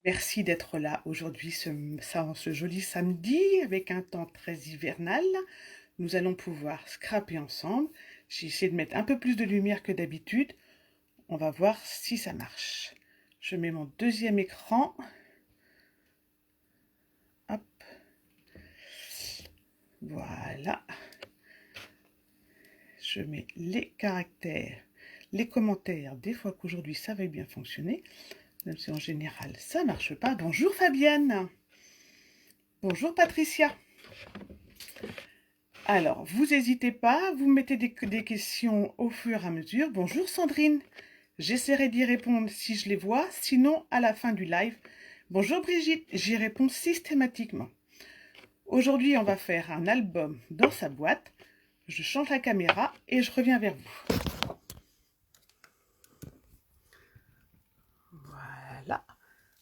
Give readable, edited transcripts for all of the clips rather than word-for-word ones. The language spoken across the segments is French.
Merci d'être là aujourd'hui, ce joli samedi, avec un temps très hivernal. Nous allons pouvoir scraper ensemble. J'ai essayé de mettre un peu plus de lumière que d'habitude. On va voir si ça marche. Je mets mon deuxième écran. Hop, voilà. Je mets les caractères, les commentaires, des fois qu'aujourd'hui ça va bien fonctionner. Même si en général ça marche pas. Bonjour Fabienne. Bonjour Patricia. Alors, vous n'hésitez pas, vous mettez des questions au fur et à mesure. Bonjour Sandrine, j'essaierai d'y répondre si je les vois, sinon à la fin du live. Bonjour Brigitte, j'y réponds systématiquement. Aujourd'hui, on va faire un album dans sa boîte. Je change la caméra et je reviens vers vous. Voilà.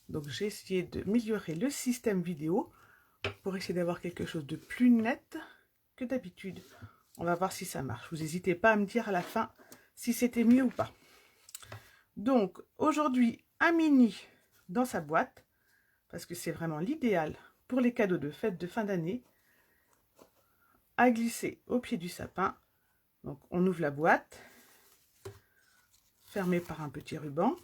Donc j'ai essayé d'améliorer le système vidéo pour essayer d'avoir quelque chose de plus net que d'habitude. On va voir si ça marche. Vous n'hésitez pas à me dire à la fin si c'était mieux ou pas. Donc aujourd'hui, un mini dans sa boîte, parce que c'est vraiment l'idéal pour les cadeaux de fête de fin d'année, à glisser au pied du sapin. Donc on ouvre la boîte, fermée par un petit ruban.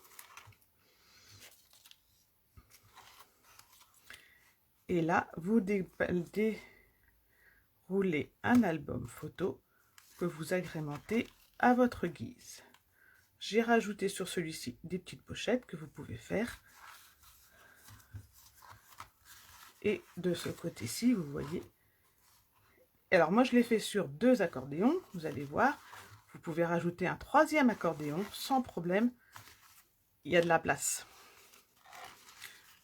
Et là, vous déroulez un album photo que vous agrémentez à votre guise. J'ai rajouté sur celui-ci des petites pochettes que vous pouvez faire. Et de ce côté-ci, vous voyez. Alors moi, je l'ai fait sur 2 accordéons, vous allez voir. Vous pouvez rajouter un 3e accordéon sans problème. Il y a de la place.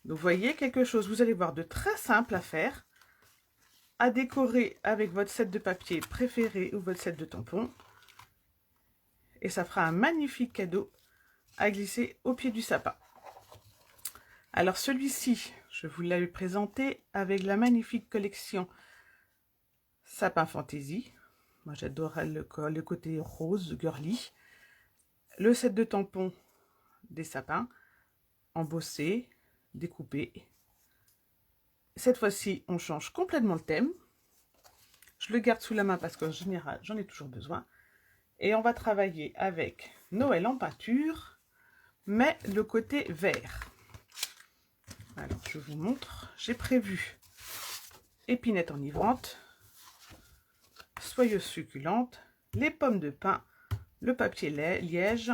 Donc vous voyez quelque chose, vous allez voir, de très simple à faire, à décorer avec votre set de papier préféré ou votre set de tampons. Et ça fera un magnifique cadeau à glisser au pied du sapin. Alors celui-ci, je vous l'avais présenté avec la magnifique collection Sapin Fantaisie. Moi j'adorais le côté rose, girly. Le set de tampons des sapins, embossés, découpés. Cette fois-ci, on change complètement le thème. Je le garde sous la main parce qu'en général, j'en ai toujours besoin. Et on va travailler avec Noël en peinture, mais le côté vert. Alors, je vous montre. J'ai prévu épinette enivrante, soyeuse succulente, les pommes de pin, le papier liège.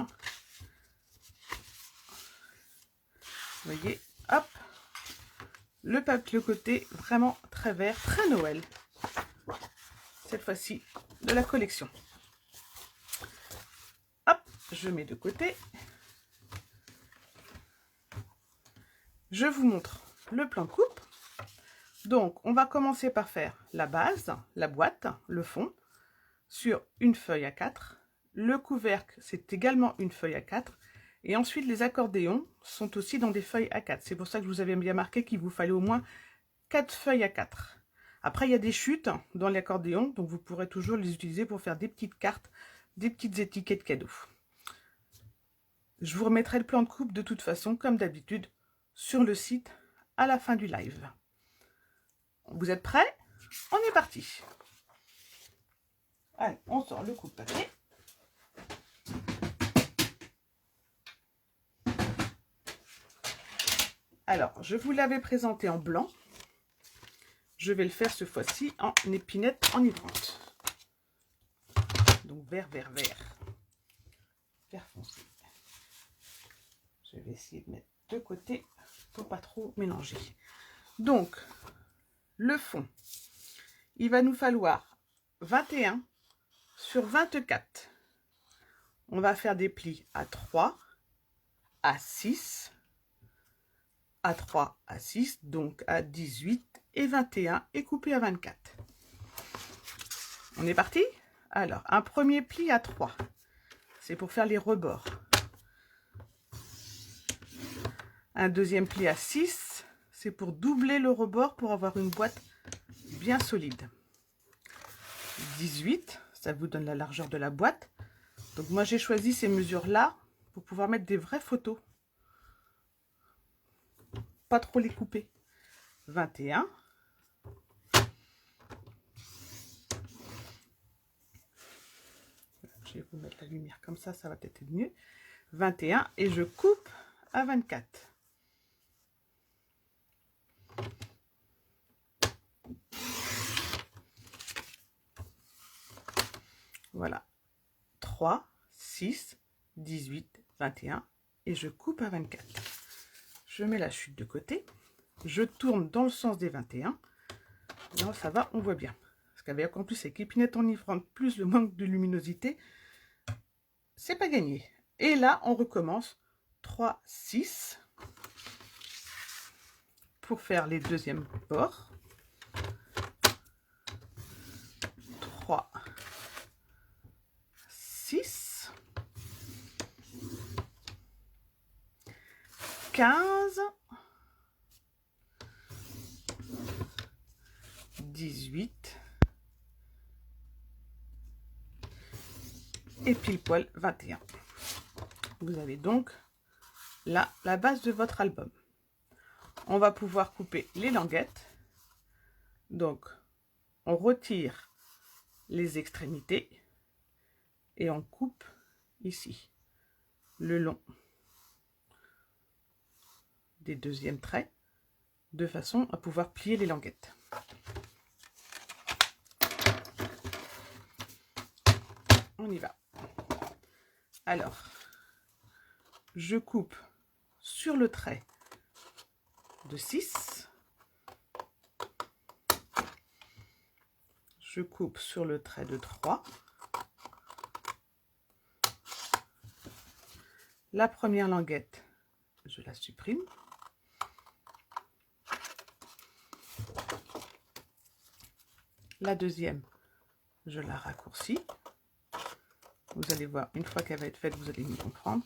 Vous voyez, hop, le côté vraiment très vert, très Noël. Cette fois-ci, de la collection. Hop, je mets de côté. Je vous montre le plan de coupe. Donc, on va commencer par faire la base, la boîte, le fond, sur une feuille A4. Le couvercle, c'est également une feuille A4. Et ensuite, les accordéons sont aussi dans des feuilles A4. C'est pour ça que je vous avais bien marqué qu'il vous fallait au moins 4 feuilles A4. Après, il y a des chutes dans l'accordéon, donc vous pourrez toujours les utiliser pour faire des petites cartes, des petites étiquettes cadeaux. Je vous remettrai le plan de coupe de toute façon, comme d'habitude, sur le site à la fin du live. Vous êtes prêts? On est parti. Allez, on sort le coupe-papier. Alors, je vous l'avais présenté en blanc. Je vais le faire cette fois-ci en épinette enivrante. Donc, vert, vert, vert. Vert foncé. Je vais essayer de mettre de côté pour pas trop mélanger. Donc, le fond, il va nous falloir 21 sur 24. On va faire des plis à 3, à 6, à 3, à 6, donc à 18 et 21 et coupé à 24. On est parti? Alors, un premier pli à 3, c'est pour faire les rebords. Un deuxième pli à 6, c'est pour doubler le rebord pour avoir une boîte bien solide. 18, ça vous donne la largeur de la boîte. Donc moi j'ai choisi ces mesures là pour pouvoir mettre des vraies photos. pas trop les couper. 21. Je vais vous mettre la lumière comme ça va peut-être être mieux. 21 et je coupe à 24. Voilà. 3, 6, 18, 21 et je coupe à 24. Je mets la chute de côté. Je tourne dans le sens des 21. Non, ça va, on voit bien. Parce qu'avec en plus avec épinette enivrante plus le manque de luminosité, c'est pas gagné. Et là, on recommence 3, 6 pour faire les deuxièmes bords. 3, 6, 15, 18 et pile poil 21. Vous avez donc là la base de votre album. On va pouvoir couper les languettes. Donc, on retire les extrémités et on coupe ici le long des deuxièmes traits de façon à pouvoir plier les languettes. On y va. Alors, je coupe sur le trait de 6. Je coupe sur le trait de 3. La première languette, je la supprime. La deuxième, je la raccourcis. Vous allez voir, une fois qu'elle va être faite, vous allez me comprendre.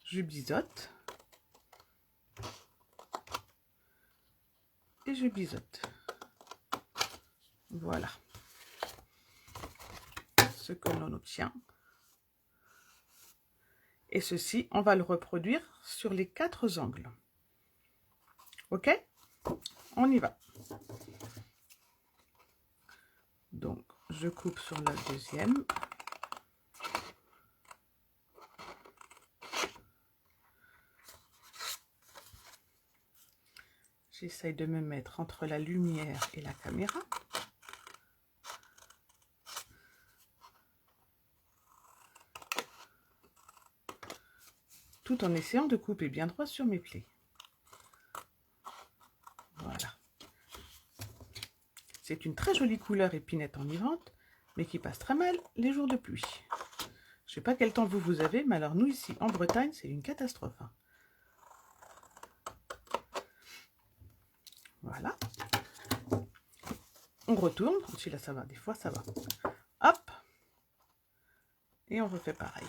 Je biseaute. Et je biseaute. Voilà ce que l'on obtient. Et ceci, on va le reproduire sur les 4 angles. Ok? On y va. Donc, je coupe sur la deuxième. J'essaye de me mettre entre la lumière et la caméra. Tout en essayant de couper bien droit sur mes plaies. Voilà. C'est une très jolie couleur épinette enivrante, mais qui passe très mal les jours de pluie. Je ne sais pas quel temps vous avez, mais alors nous ici en Bretagne, c'est une catastrophe. Hein. Voilà. On retourne. Aussi là ça va, des fois ça va. Hop. Et on refait pareil.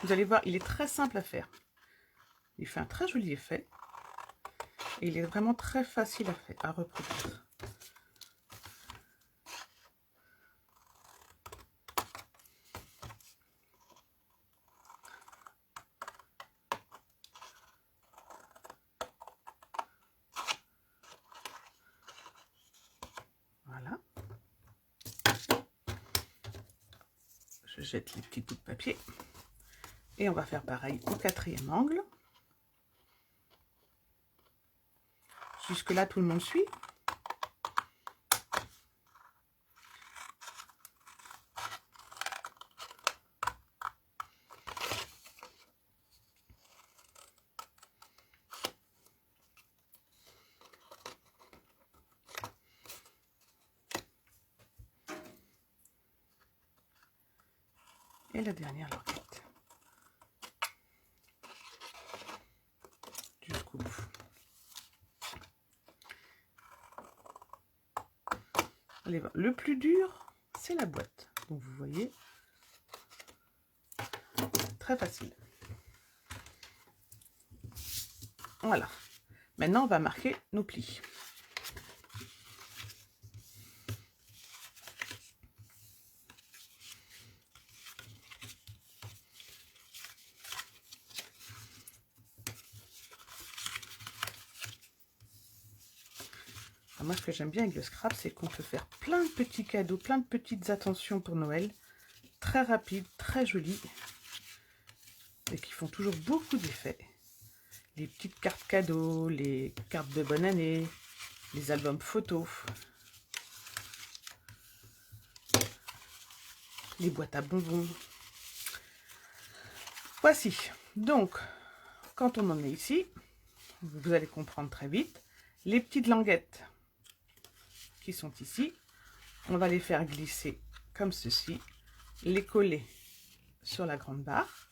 Vous allez voir, il est très simple à faire. Il fait un très joli effet. Et il est vraiment très facile à reproduire. Voilà. Je jette les petits bouts de papier. Et on va faire pareil au 4e angle. Jusque là, tout le monde suit. Et la dernière languette. Jusqu'au bout. Allez, le plus dur, c'est la boîte. Donc vous voyez, très facile. Voilà. Maintenant, on va marquer nos plis. Alors moi, ce que j'aime bien avec le scrap, c'est qu'on peut faire plein de petits cadeaux, plein de petites attentions pour Noël. Très rapides, très jolies. Et qui font toujours beaucoup d'effet. Les petites cartes cadeaux, les cartes de bonne année, les albums photos, les boîtes à bonbons. Voici. Donc, quand on en est ici, vous allez comprendre très vite, les petites languettes qui sont ici, on va les faire glisser comme ceci, les coller sur la grande barre,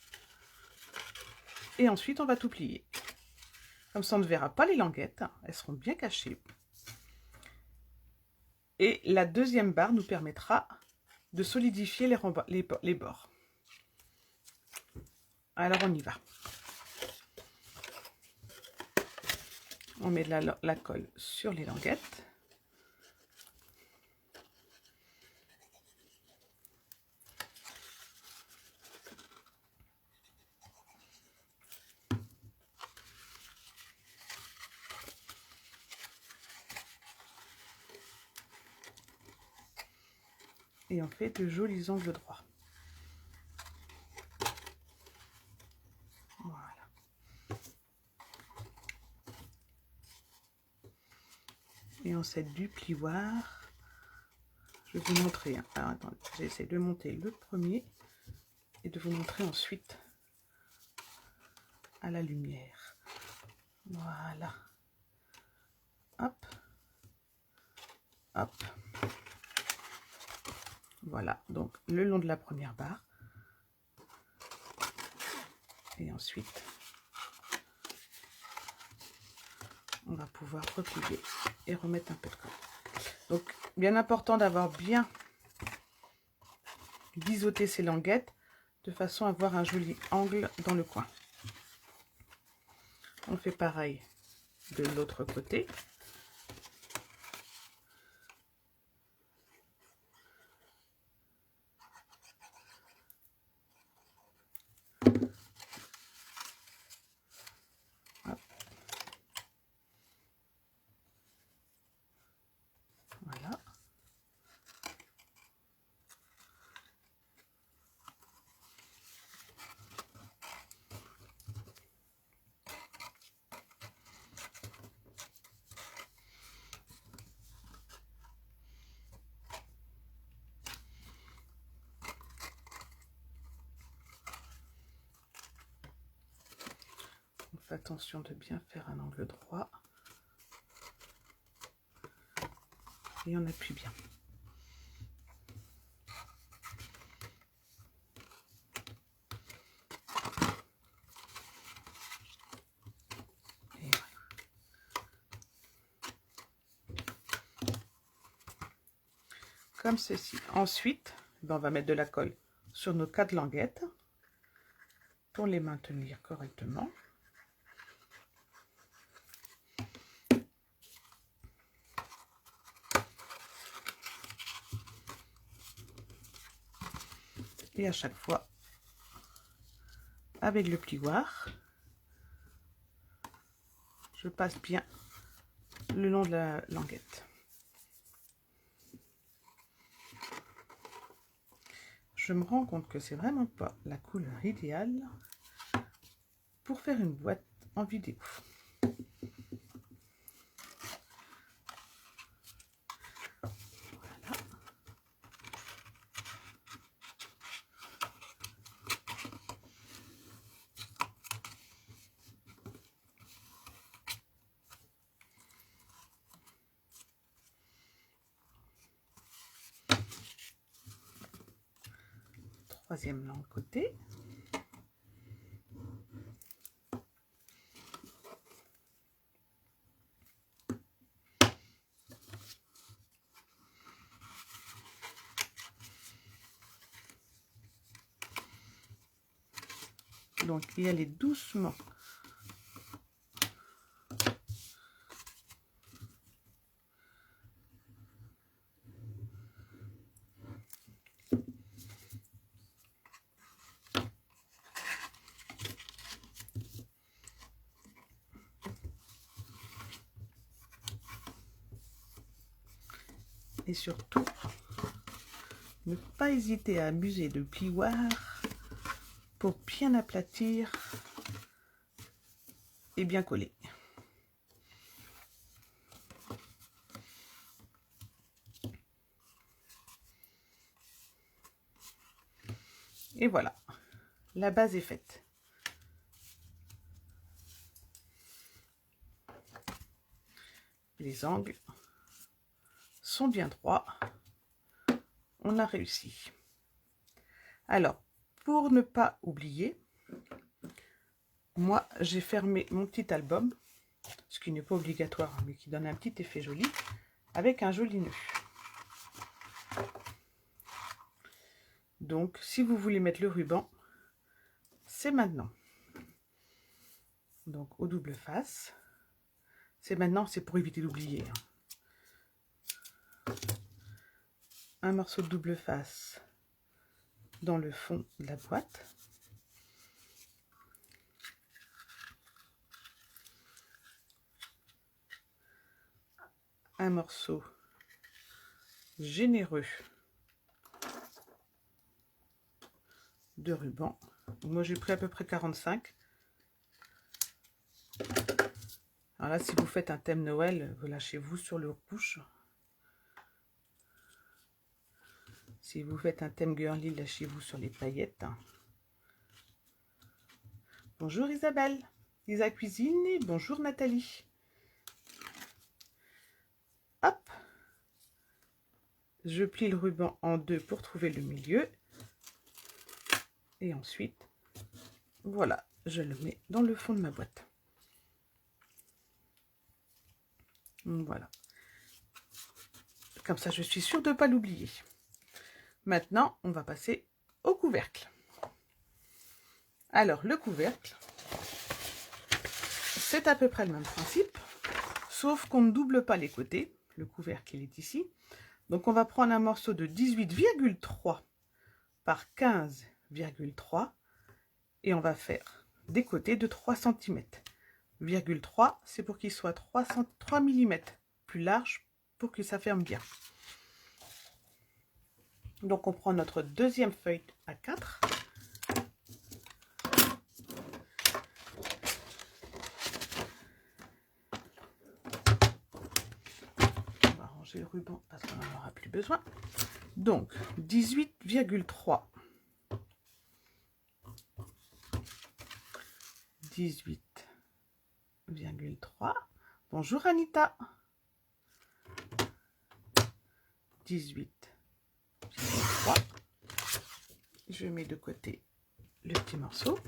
et ensuite on va tout plier. Comme ça on ne verra pas les languettes, elles seront bien cachées. Et la deuxième barre nous permettra de solidifier les bords. Alors on y va. On met de la colle sur les languettes. Et on fait de jolis angles droits. Voilà. Et on s'aide du plioir. Je vais vous montrer. Alors attendez, j'essaie de monter le premier et de vous montrer ensuite à la lumière. Voilà. Hop. Hop. Voilà, donc le long de la première barre. Et ensuite, on va pouvoir replier et remettre un peu de colle. Donc, bien important d'avoir bien biseauté ces languettes de façon à avoir un joli angle dans le coin. On fait pareil de l'autre côté. Hop. Voilà. On fait attention de bien faire un angle droit. Et on appuie bien. Et voilà. Comme ceci. Ensuite, on va mettre de la colle sur nos 4 languettes pour les maintenir correctement. Et à chaque fois, avec le plioir, je passe bien le long de la languette. Je me rends compte que c'est vraiment pas la couleur idéale pour faire une boîte en vidéo. Voilà. Troisième langue côté. Donc y aller doucement. Et surtout, ne pas hésiter à abuser de plioir pour bien aplatir et bien coller. Et voilà, la base est faite. Les angles sont bien droits. On a réussi. Alors, pour ne pas oublier, moi, j'ai fermé mon petit album, ce qui n'est pas obligatoire, mais qui donne un petit effet joli, avec un joli nœud. Donc, si vous voulez mettre le ruban, c'est maintenant. Donc, au double face. C'est maintenant, c'est pour éviter d'oublier. Un morceau de double face dans le fond de la boîte. Un morceau généreux de ruban. Moi j'ai pris à peu près 45. Alors là, si vous faites un thème Noël, vous lâchez-vous sur le rouge. Si vous faites un thème girly, lâchez-vous sur les paillettes. Bonjour Isabelle, Isa Cuisine, et bonjour Nathalie. Hop, je plie le ruban en deux pour trouver le milieu. Et ensuite, voilà, je le mets dans le fond de ma boîte. Voilà. Comme ça, je suis sûre de ne pas l'oublier. Maintenant, on va passer au couvercle. Alors, le couvercle, c'est à peu près le même principe, sauf qu'on ne double pas les côtés. Le couvercle, il est ici. Donc, on va prendre un morceau de 18,3 par 15,3 et on va faire des côtés de 3 cm. 3, c'est pour qu'il soit 3 mm plus large pour que ça ferme bien. Donc, on prend notre deuxième feuille à 4. On va ranger le ruban parce qu'on n'en aura plus besoin. Donc, 18,3. 18,3. Bonjour Anita. 18,3. Je mets de côté le petit morceau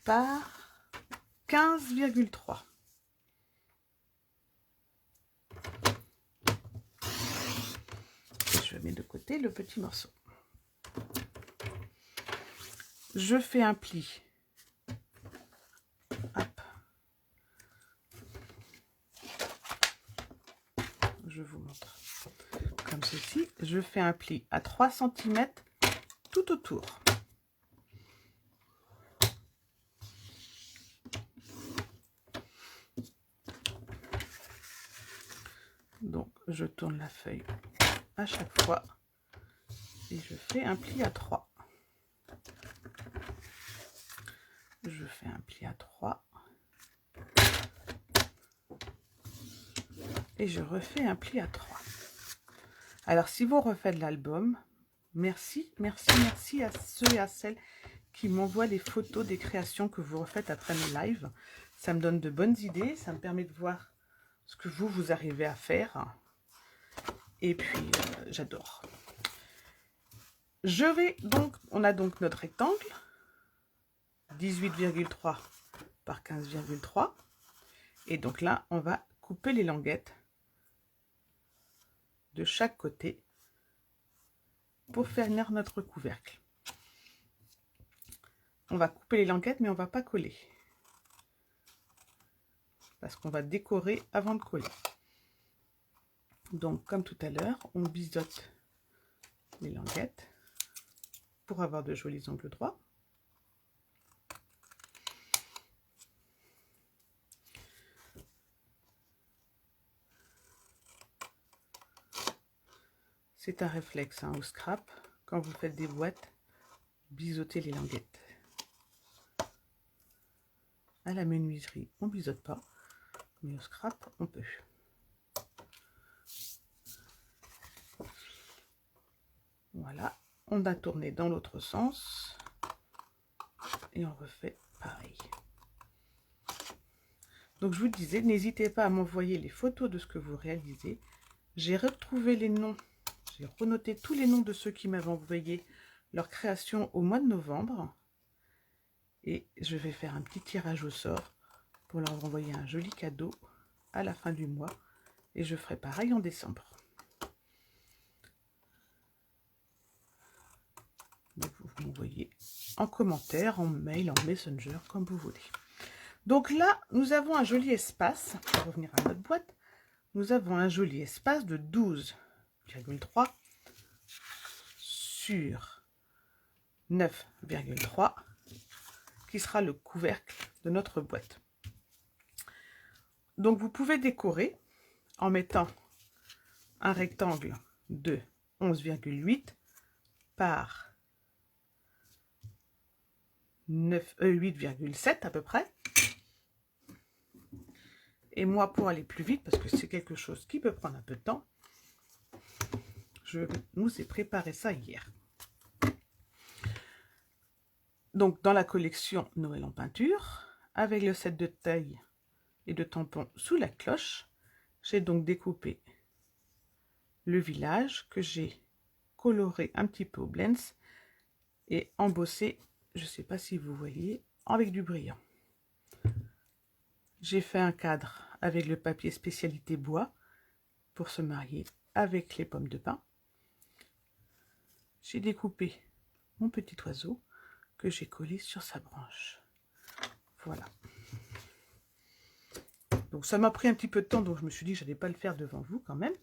par 15,3. Je mets de côté le petit morceau. Je fais un pli. Hop. Je vous montre. Comme ceci, je fais un pli à 3 cm tout autour. Donc, je tourne la feuille à chaque fois et je fais un pli à 3. Je fais un pli à 3 et je refais un pli à 3. Alors, si vous refaites l'album, merci à ceux et à celles qui m'envoient les photos des créations que vous refaites après mes lives. Ça me donne de bonnes idées, ça me permet de voir ce que vous arrivez à faire. Et puis, j'adore. Je vais donc, on a donc notre rectangle, 18,3 par 15,3. Et donc là, on va couper les languettes de chaque côté pour faire venir notre couvercle. On va couper les languettes, mais on ne va pas coller. Parce qu'on va décorer avant de coller. Donc, comme tout à l'heure, on biseaute les languettes pour avoir de jolis angles droits. C'est un réflexe hein, au scrap. Quand vous faites des boîtes, biseautez les languettes. À la menuiserie, on ne biseaute pas, mais au scrap, on peut. Voilà, on a tourné dans l'autre sens et on refait pareil. Donc je vous disais, n'hésitez pas à m'envoyer les photos de ce que vous réalisez. J'ai retrouvé les noms, j'ai renoté tous les noms de ceux qui m'avaient envoyé leur création au mois de novembre. Et je vais faire un petit tirage au sort pour leur envoyer un joli cadeau à la fin du mois. Et je ferai pareil en décembre. Donc vous m'envoyez en commentaire, en mail, en messenger, comme vous voulez. Donc là, nous avons un joli espace. Pour revenir à notre boîte, nous avons un joli espace de 12,3 sur 9,3 qui sera le couvercle de notre boîte. Donc vous pouvez décorer en mettant un rectangle de 11,8 par 8,7 à peu près. Et moi, pour aller plus vite, parce que c'est quelque chose qui peut prendre un peu de temps, je nous ai préparé ça hier. Donc dans la collection Noël en peinture, avec le set de taille et de tampons sous la cloche, j'ai donc découpé le village que j'ai coloré un petit peu au Blends et embossé, je ne sais pas si vous voyez, avec du brillant. J'ai fait un cadre avec le papier spécialité bois pour se marier avec les pommes de pin. J'ai découpé mon petit oiseau que j'ai collé sur sa branche. Voilà. Donc ça m'a pris un petit peu de temps, donc je me suis dit que je n'allais pas le faire devant vous quand même.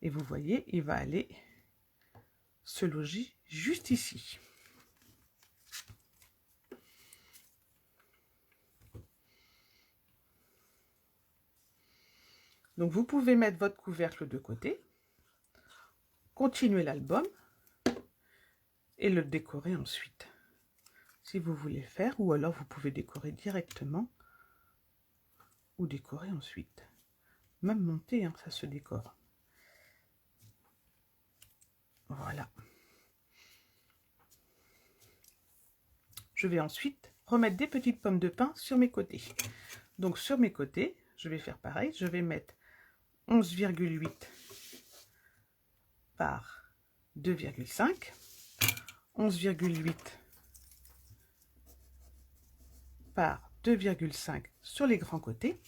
Et vous voyez, il va aller se loger juste ici. Donc vous pouvez mettre votre couvercle de côté, continuer l'album et le décorer ensuite. Si vous voulez faire, ou alors vous pouvez décorer directement ou décorer ensuite. Même monter, hein, ça se décore. Voilà. Je vais ensuite remettre des petites pommes de pin sur mes côtés. Donc sur mes côtés, je vais faire pareil. Je vais mettre 11,8 par 2,5. 11,8 par 2,5 sur les grands côtés.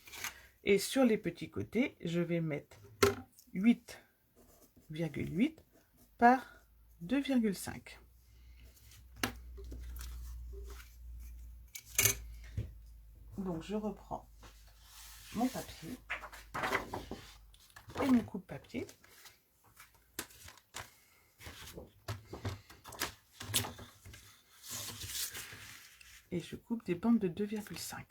Et sur les petits côtés, je vais mettre 8,8 par 2,5. Donc je reprends mon papier et mon coupe-papier. Et je coupe des bandes de 2,5.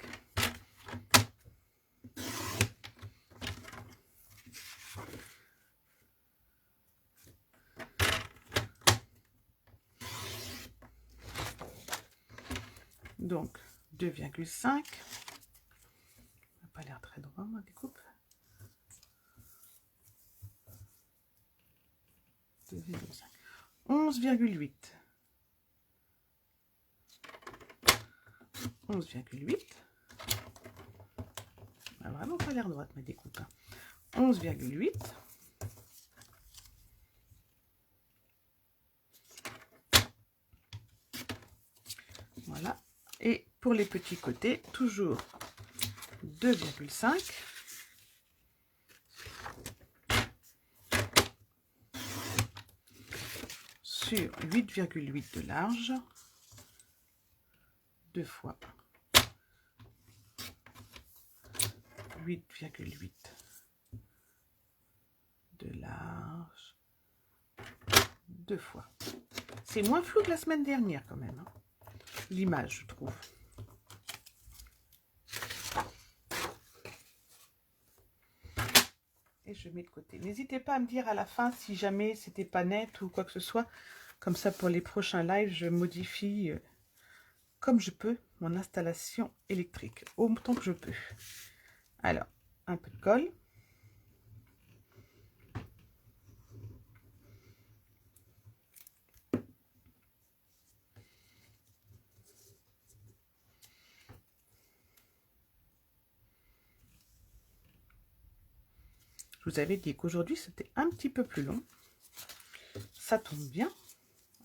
Donc 2,5. Ça n'a pas l'air très droit, ma découpe. 2,5. 11,8. 11,8. Ça n'a vraiment pas l'air droite, ma découpe. 11,8. Voilà. Et pour les petits côtés, toujours 2,5. Sur 8,8 de large. 2 fois 8,8 de large. 2 fois. C'est moins flou que la semaine dernière quand même. Hein. L'image, je trouve. Et et je mets de côté. N'hésitez pas à me dire à la fin si jamais c'était pas net ou quoi que ce soit. Comme ça, pour les prochains lives, je modifie comme je peux mon installation électrique, autant que je peux. Alors, un peu de colle. Je vous avais dit qu'aujourd'hui, c'était un petit peu plus long. Ça tombe bien.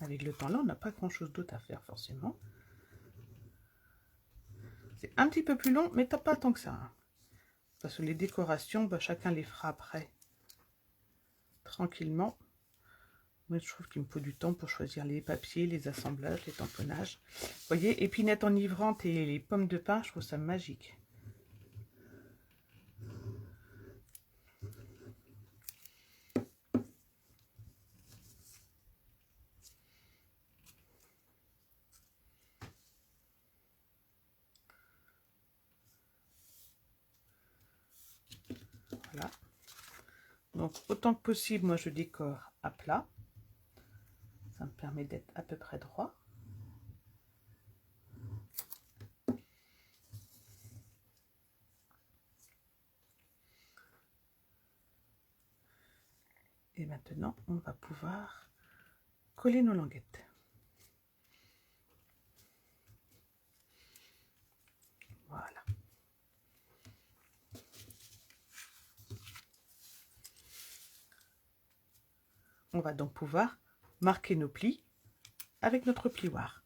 Avec le temps là, on n'a pas grand-chose d'autre à faire forcément. C'est un petit peu plus long, mais pas tant que ça. Hein. Parce que les décorations, bah, chacun les fera après. Tranquillement. Moi, je trouve qu'il me faut du temps pour choisir les papiers, les assemblages, les tamponnages. Vous voyez, épinette enivrante et les pommes de pin, je trouve ça magique. Voilà. Donc, autant que possible, moi, je décore à plat. Ça me permet d'être à peu près droit. Et maintenant, on va pouvoir coller nos languettes. Voilà. On va donc pouvoir marquer nos plis avec notre plioir.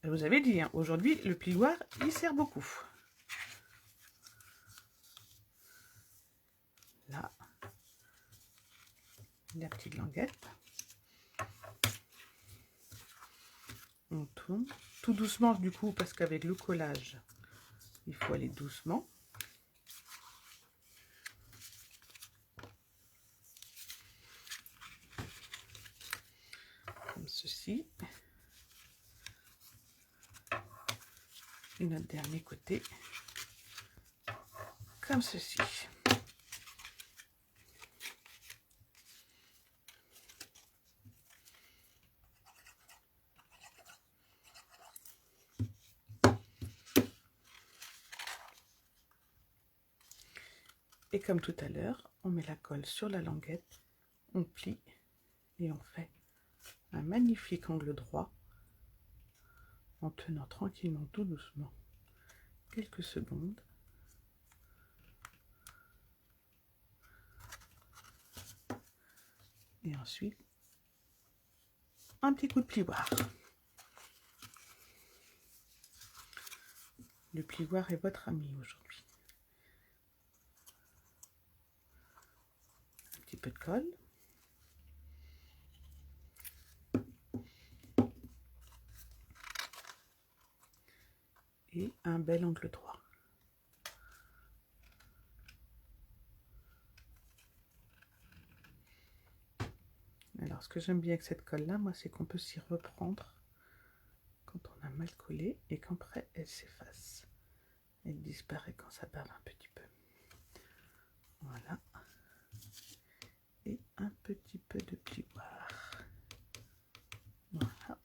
Je vous avais dit, hein, aujourd'hui, le plioir, il sert beaucoup. Là, la petite languette. On tourne tout doucement du coup, parce qu'avec le collage, il faut aller doucement. Comme ceci. Et notre dernier côté, comme ceci. Et comme tout à l'heure, on met la colle sur la languette, on plie et on fait un magnifique angle droit en tenant tranquillement tout doucement quelques secondes. Et ensuite, un petit coup de plioir. Le plioir est votre ami aujourd'hui. Un petit peu de colle. Et un bel angle droit. Alors, ce que j'aime bien avec cette colle-là, moi, c'est qu'on peut s'y reprendre quand on a mal collé et qu'après, elle s'efface. Elle disparaît quand ça bave un petit peu. Voilà. Et un petit peu de plioir. Voilà.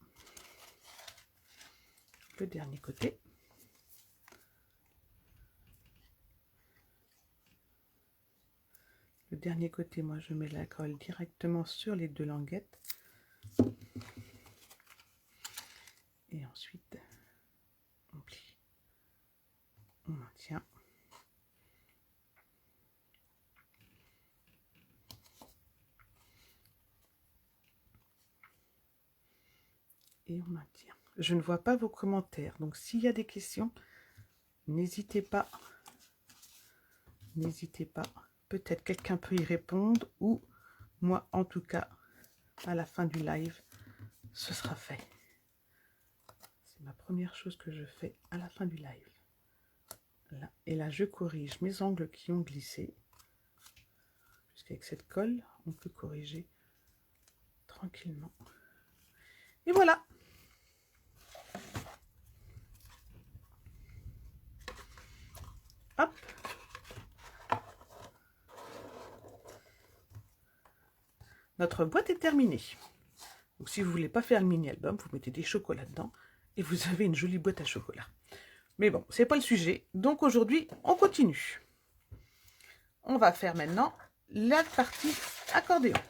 Le dernier côté. Le dernier côté, moi, je mets la colle directement sur les deux languettes. Et ensuite, on plie. On maintient. Et on maintient. Je ne vois pas vos commentaires, donc s'il y a des questions, n'hésitez pas. N'hésitez pas. Peut-être quelqu'un peut y répondre, ou moi, en tout cas, à la fin du live, ce sera fait. C'est ma première chose que je fais à la fin du live. Là. Et là, je corrige mes angles qui ont glissé. Puisqu'avec cette colle, on peut corriger tranquillement. Et voilà. Hop. notre boîte est terminée. Donc si vous ne voulez pas faire le mini-album, vous mettez des chocolats dedans et vous avez une jolie boîte à chocolat. Mais bon, c'est pas le sujet. Donc aujourd'hui, on continue. On va faire maintenant la partie accordéon.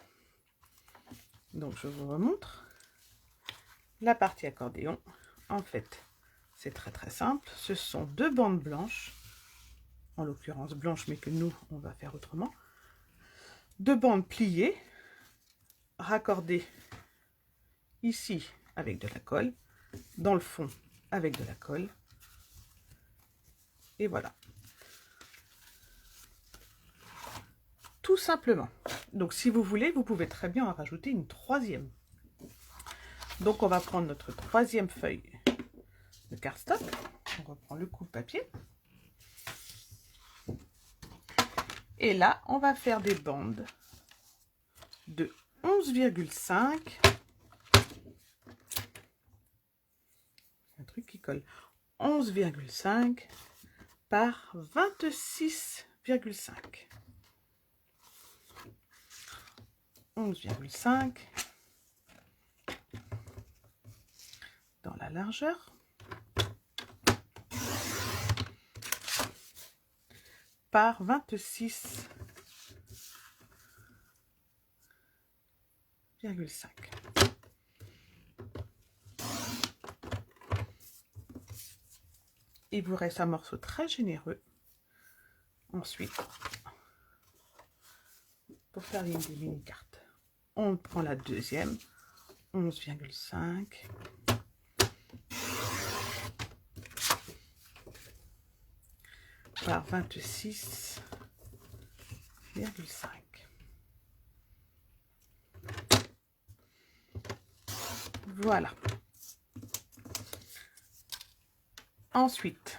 Donc je vous remontre la partie accordéon. En fait, c'est très simple. Ce sont 2 bandes blanches, en l'occurrence blanches, mais que nous, on va faire autrement. 2 bandes pliées, raccordées ici avec de la colle, dans le fond avec de la colle. Et voilà. Tout simplement. Donc si vous voulez, vous pouvez très bien en rajouter une 3e. Donc on va prendre notre 3e feuille de cardstock. On reprend le coupe-papier. Et là, on va faire des bandes de 11,5. Un truc qui colle. 11,5 par 26,5. 11,5 dans la largeur par 26,5. Il vous reste un morceau très généreux. Ensuite, pour faire des mini-cartes, on prend la 2e, 11,5. Par 26,5. Voilà. Ensuite,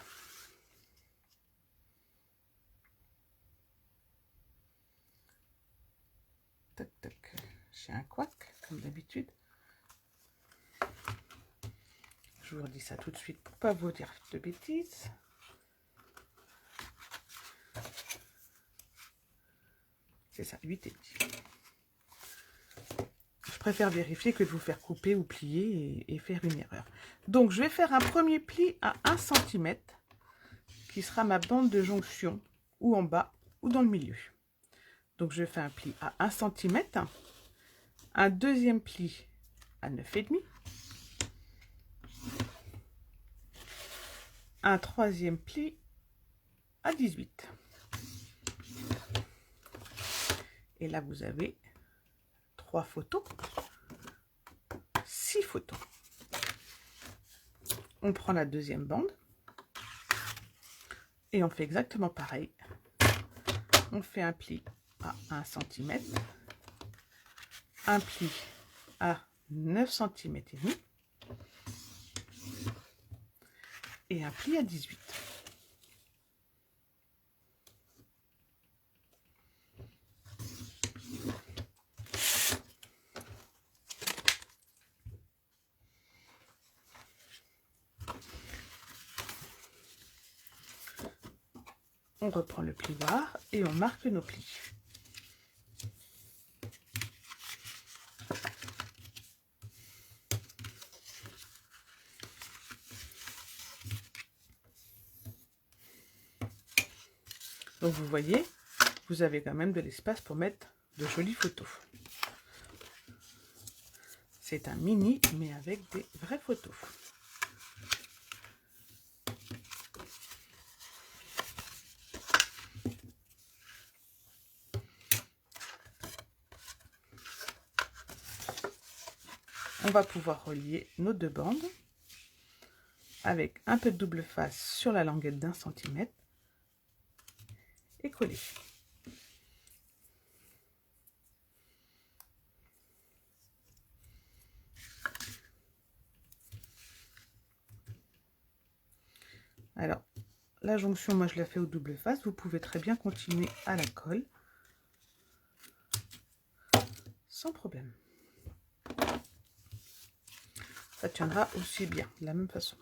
tac tac, j'ai un couac comme d'habitude. Je vous redis ça tout de suite pour pas vous dire de bêtises. C'est ça, 8 et 10. Je préfère vérifier que de vous faire couper ou plier et faire une erreur. Donc je vais faire un premier pli à 1 cm qui sera ma bande de jonction ou en bas ou dans le milieu. Donc je fais un pli à 1 cm, un deuxième pli à 9,5, un troisième pli à 18. Et là vous avez 3 photos, 6 photos. On prend la deuxième bande et on fait exactement pareil. On fait un pli à 1 cm, un pli à 9 cm et demi et un pli à 18. On reprend le plioir et on marque nos plis. Donc vous voyez, vous avez quand même de l'espace pour mettre de jolies photos. C'est un mini, mais avec des vraies photos. On va pouvoir relier nos 2 bandes avec un peu de double face sur la languette d'1 cm et coller. Alors, la jonction, moi je la fais au double face. Vous pouvez très bien continuer à la colle sans problème. Ça tiendra aussi bien, de la même façon.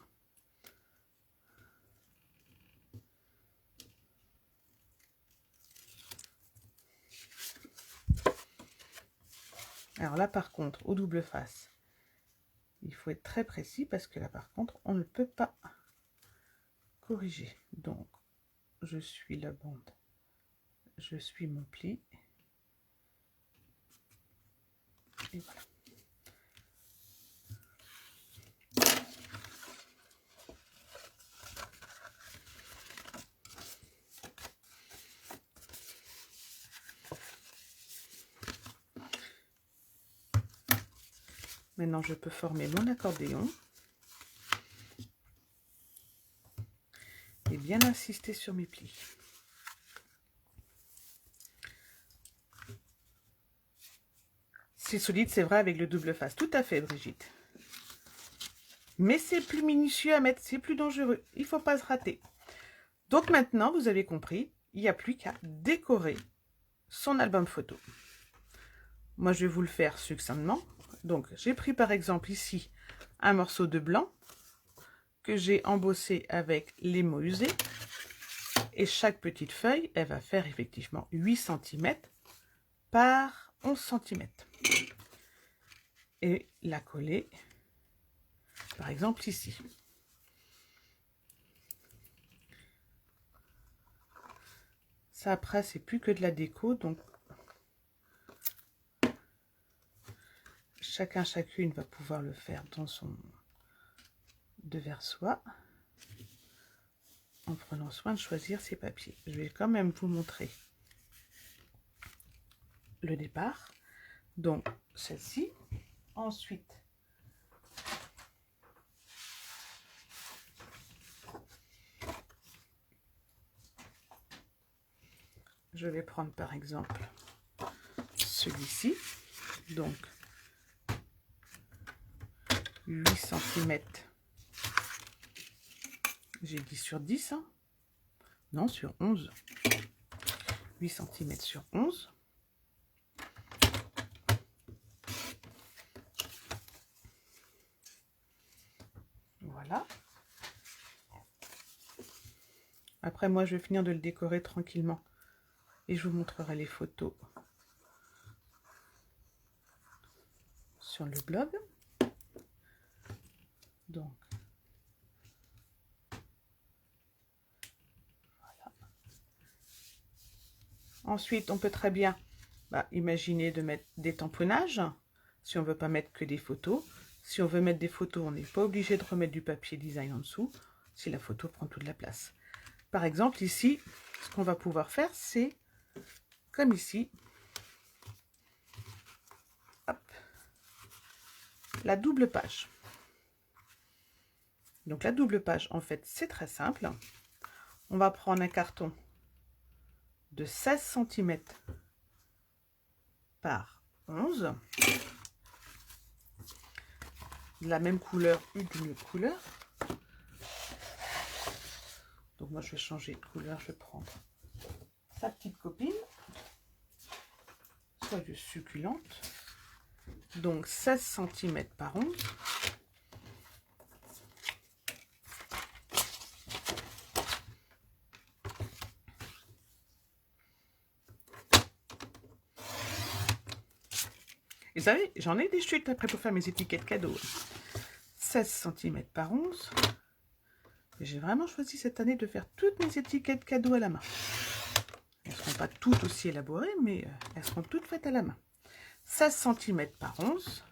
Alors là, par contre, au double face, il faut être très précis parce que là, par contre, on ne peut pas corriger. Donc, je suis la bande, je suis mon pli. Et voilà. Maintenant, je peux former mon accordéon et bien insister sur mes plis. C'est solide, c'est vrai, avec le double face. Tout à fait, Brigitte. Mais c'est plus minutieux à mettre, c'est plus dangereux. Il ne faut pas se rater. Donc maintenant, vous avez compris, il n'y a plus qu'à décorer son album photo. Moi, je vais vous le faire succinctement. Donc, j'ai pris par exemple ici un morceau de blanc que j'ai embossé avec les mots usés. Et chaque petite feuille, elle va faire effectivement 8 cm par 11 cm. Et la coller, par exemple ici. Ça après, c'est plus que de la déco, donc chacune va pouvoir le faire dans son devers soie en prenant soin de choisir ses papiers. Je vais quand même vous montrer le départ. Donc celle-ci. Ensuite, je vais prendre par exemple celui-ci. Donc 8 cm. J'ai dit sur 10, hein. Non, sur 11. 8 cm sur 11. Voilà. Après, moi, je vais finir de le décorer tranquillement. Et je vous montrerai les photos sur le blog. Donc, voilà. Ensuite, on peut très bien imaginer de mettre des tamponnages, si on ne veut pas mettre que des photos. Si on veut mettre des photos, on n'est pas obligé de remettre du papier design en dessous, si la photo prend toute la place. Par exemple, ici, ce qu'on va pouvoir faire, c'est, comme ici, hop, la double page. Donc la double page, en fait, c'est très simple. On va prendre un carton de 16 cm par 11, de la même couleur ou d'une autre couleur. Donc moi je vais changer de couleur, je vais prendre sa petite copine, soyeuse succulente. Donc 16 cm par 11. Et vous savez, j'en ai des chutes après pour faire mes étiquettes cadeaux. 16 cm par 11. J'ai vraiment choisi cette année de faire toutes mes étiquettes cadeaux à la main. Elles ne seront pas toutes aussi élaborées, mais elles seront toutes faites à la main. 16 cm par 11.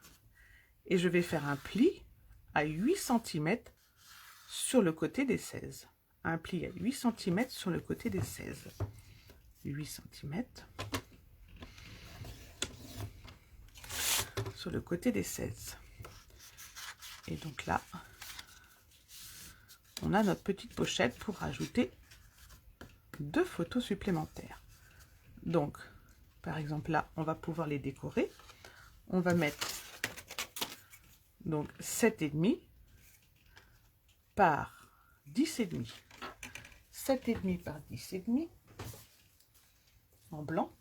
Et je vais faire un pli à 8 cm sur le côté des 16. Un pli à 8 cm sur le côté des 16. 8 cm sur le côté des 16. Et donc là, on a notre petite pochette pour rajouter 2 photos supplémentaires. Donc, par exemple là, on va pouvoir les décorer. On va mettre donc 7,5 par 10,5. 7,5 par 10,5 en blanc.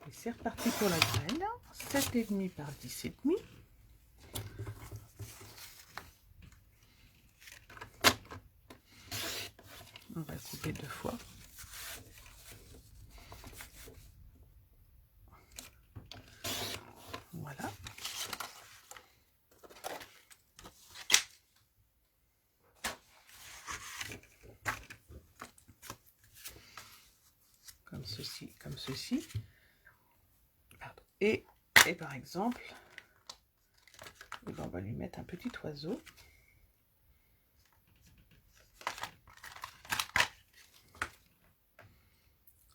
Et c'est reparti pour la grêle. 7,5 par 10,5. On va couper 2 fois. Voilà. Comme ceci, comme ceci. Pardon. Et par exemple, eh ben, on va lui mettre un petit oiseau.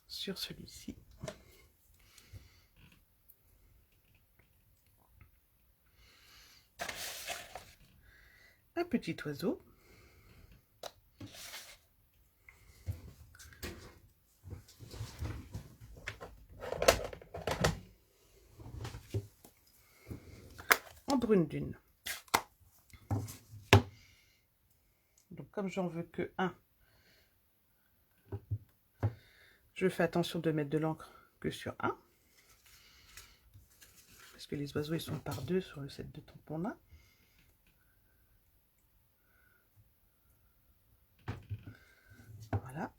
Sur celui-ci. Un petit oiseau. En brune dune. Donc comme j'en veux que un, je fais attention de mettre de l'encre que sur un. Parce que les oiseaux ils sont par 2 sur le set de tampons là. Voilà.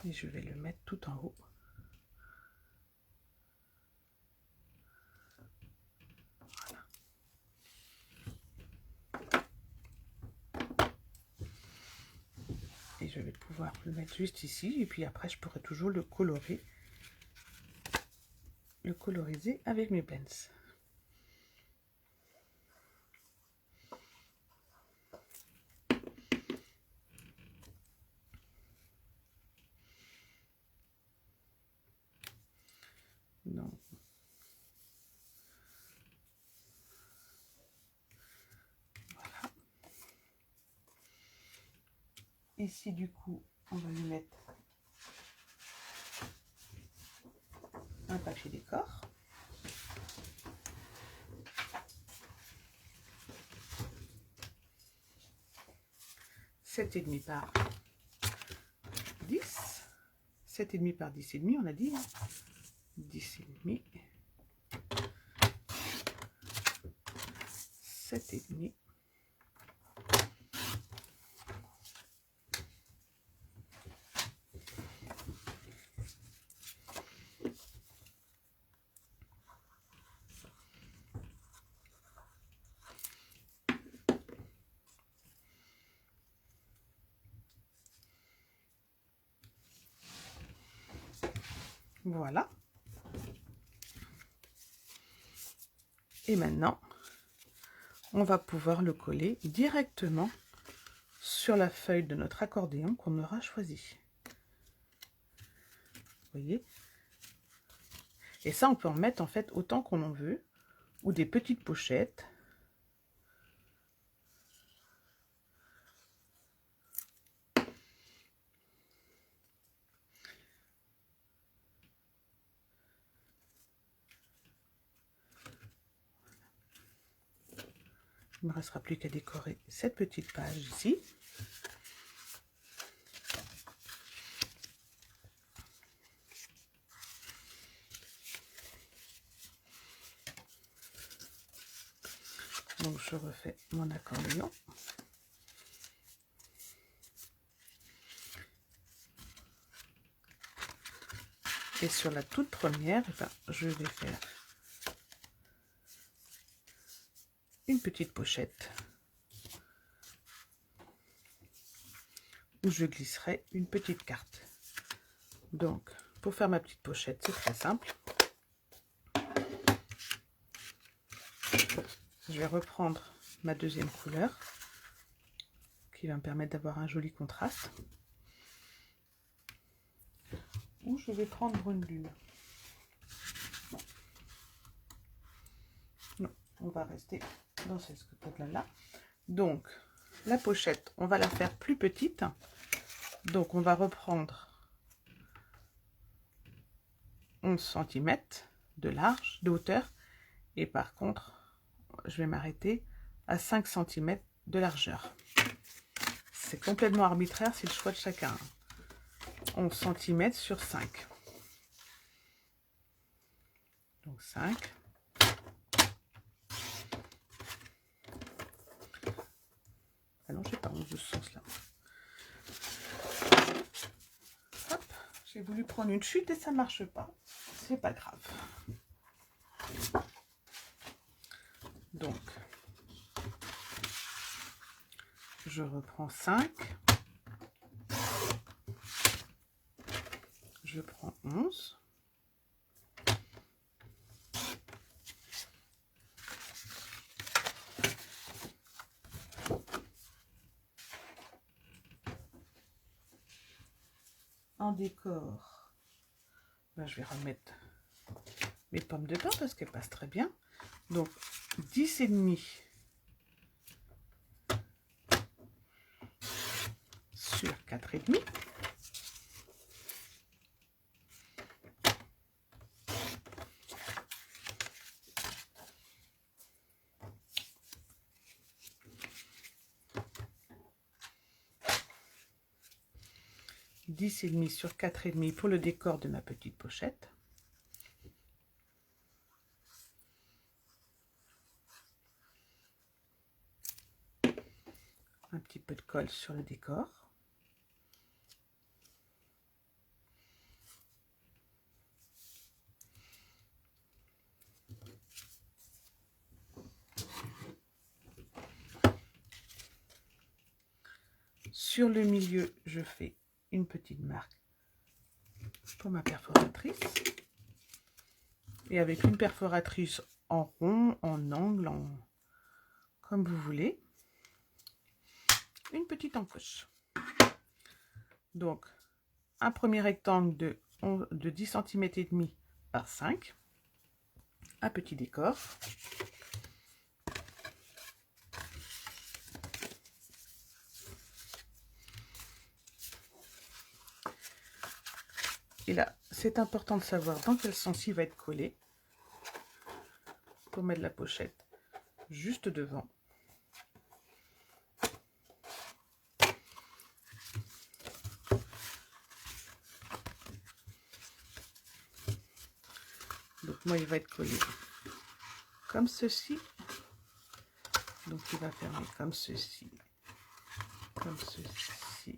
Et je vais le mettre tout en haut. Voilà. Et je vais pouvoir le mettre juste ici. Et puis après, je pourrai toujours le coloriser avec mes pens. Non. Voilà. Ici, du coup, on va lui mettre un papier décor. ,7,5 par 10. 7,5 par 10,5, on a dit. 10,5. 7,5. Voilà. Et maintenant, on va pouvoir le coller directement sur la feuille de notre accordéon qu'on aura choisi. Vous voyez? Et ça, on peut en mettre en fait autant qu'on en veut, ou des petites pochettes. Il ne me restera plus qu'à décorer cette petite page ici. Donc je refais mon accordéon. Et sur la toute première, eh ben, je vais faire une petite pochette où je glisserai une petite carte. Donc, pour faire ma petite pochette, c'est très simple. Je vais reprendre ma deuxième couleur qui va me permettre d'avoir un joli contraste. Ou je vais prendre brune dune. Non, on va rester dans cette couleur-là. Donc, la pochette, on va la faire plus petite. Donc, on va reprendre 11 cm de large, de hauteur. Et par contre, je vais m'arrêter à 5 cm de largeur. C'est complètement arbitraire, c'est le choix de chacun. 11 cm sur 5. Donc 5. Ah non, je sais pas, 11 de ce sens-là. J'ai voulu prendre une chute et ça marche pas. C'est pas grave. Donc, je reprends 5. Je prends 11. En décor, ben, je vais remettre mes pommes de pin parce qu'elles passent très bien. Donc 10,5 sur 4,5. Et demi sur 4,5 pour le décor de ma petite pochette. Un petit peu de colle sur le décor. Sur le milieu, je fais une petite marque pour ma perforatrice. Et avec une perforatrice en rond, en angle, comme vous voulez. Une petite encoche. Donc, un premier rectangle de 10 cm et demi par 5. Un petit décor. Et là, c'est important de savoir dans quel sens il va être collé pour mettre la pochette juste devant. Donc moi, il va être collé comme ceci. Donc il va fermer comme ceci, comme ceci.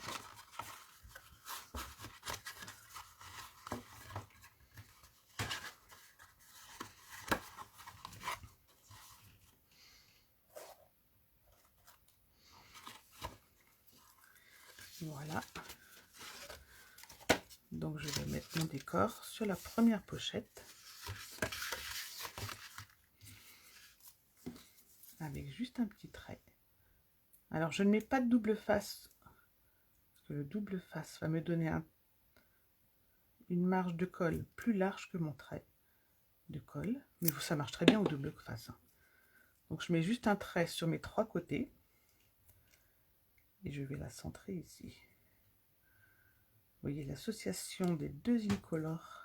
Voilà. Donc je vais mettre mon décor sur la première pochette. Avec juste un petit trait. Alors je ne mets pas de double face. Parce que le double face va me donner une marge de colle plus large que mon trait de colle. Mais ça marche très bien au double face. Donc je mets juste un trait sur mes 3 côtés. Et je vais la centrer ici. Vous voyez, l'association des deux incolores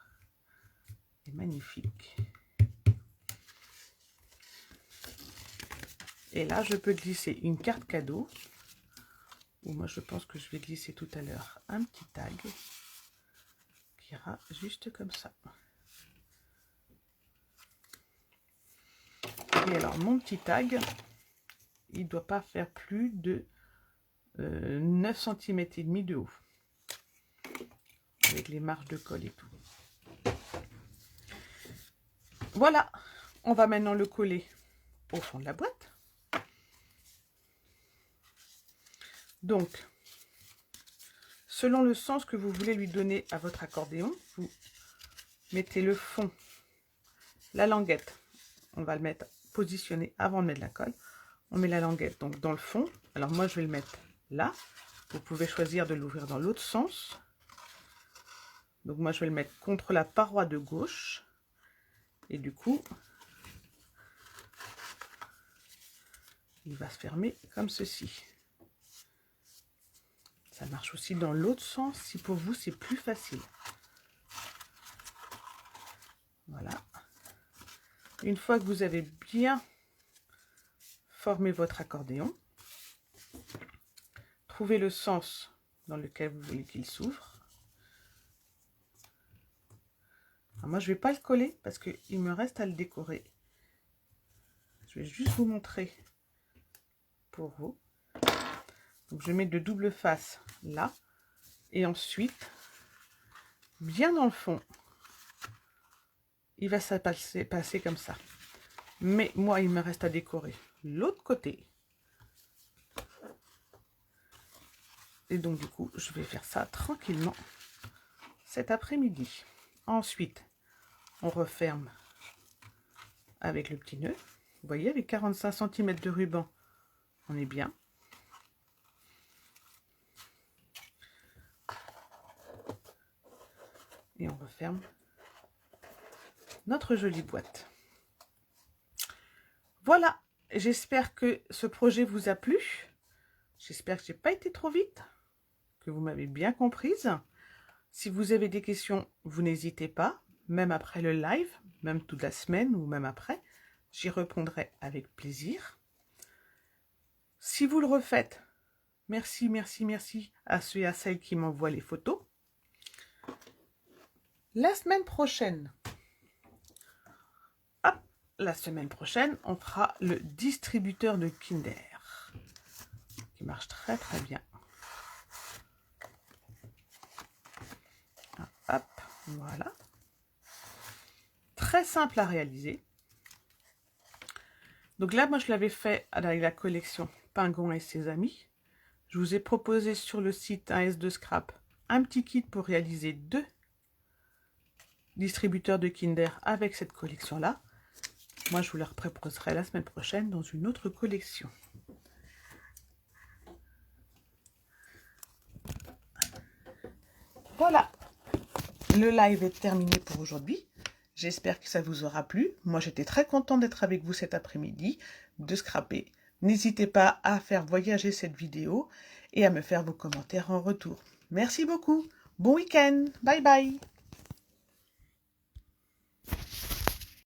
est magnifique. Et là, je peux glisser une carte cadeau. Ou moi, je pense que je vais glisser tout à l'heure un petit tag qui ira juste comme ça. Et alors, mon petit tag, il ne doit pas faire plus de 9 cm et demi de haut. Avec les marges de colle et tout. Voilà, on va maintenant le coller au fond de la boîte. Donc, selon le sens que vous voulez lui donner à votre accordéon, vous mettez le fond, la languette, on va le mettre positionné avant de mettre la colle. On met la languette donc dans le fond. Alors moi je vais le mettre là. Vous pouvez choisir de l'ouvrir dans l'autre sens. Donc moi je vais le mettre contre la paroi de gauche. Et du coup, il va se fermer comme ceci. Ça marche aussi dans l'autre sens si pour vous c'est plus facile. Voilà. Une fois que vous avez bien formé votre accordéon, trouvez le sens dans lequel vous voulez qu'il s'ouvre. Moi je ne vais pas le coller parce qu'il me reste à le décorer. Je vais juste vous montrer pour vous. Donc je mets de double face là et ensuite bien dans le fond. Il va passer comme ça. Mais moi, il me reste à décorer l'autre côté. Et donc, du coup, je vais faire ça tranquillement cet après-midi. Ensuite, on referme avec le petit nœud. Vous voyez, avec 45 cm de ruban, on est bien. Et on referme notre jolie boîte. Voilà, j'espère que ce projet vous a plu. J'espère que je n'ai pas été trop vite, que vous m'avez bien comprise. Si vous avez des questions, vous n'hésitez pas, même après le live, même toute la semaine ou même après, j'y répondrai avec plaisir. Si vous le refaites, merci, merci, merci à ceux et à celles qui m'envoient les photos. La semaine prochaine, on fera le distributeur de Kinder, qui marche très très bien. Hop, voilà. Très simple à réaliser. Donc là, moi, je l'avais fait avec la collection Pingouin et ses amis. Je vous ai proposé sur le site 1S2 Scrap un petit kit pour réaliser 2 distributeurs de Kinder avec cette collection-là. Moi, je vous la proposerai la semaine prochaine dans une autre collection. Voilà, le live est terminé pour aujourd'hui. J'espère que ça vous aura plu. Moi, j'étais très contente d'être avec vous cet après-midi, de scraper. N'hésitez pas à faire voyager cette vidéo et à me faire vos commentaires en retour. Merci beaucoup. Bon week-end. Bye bye.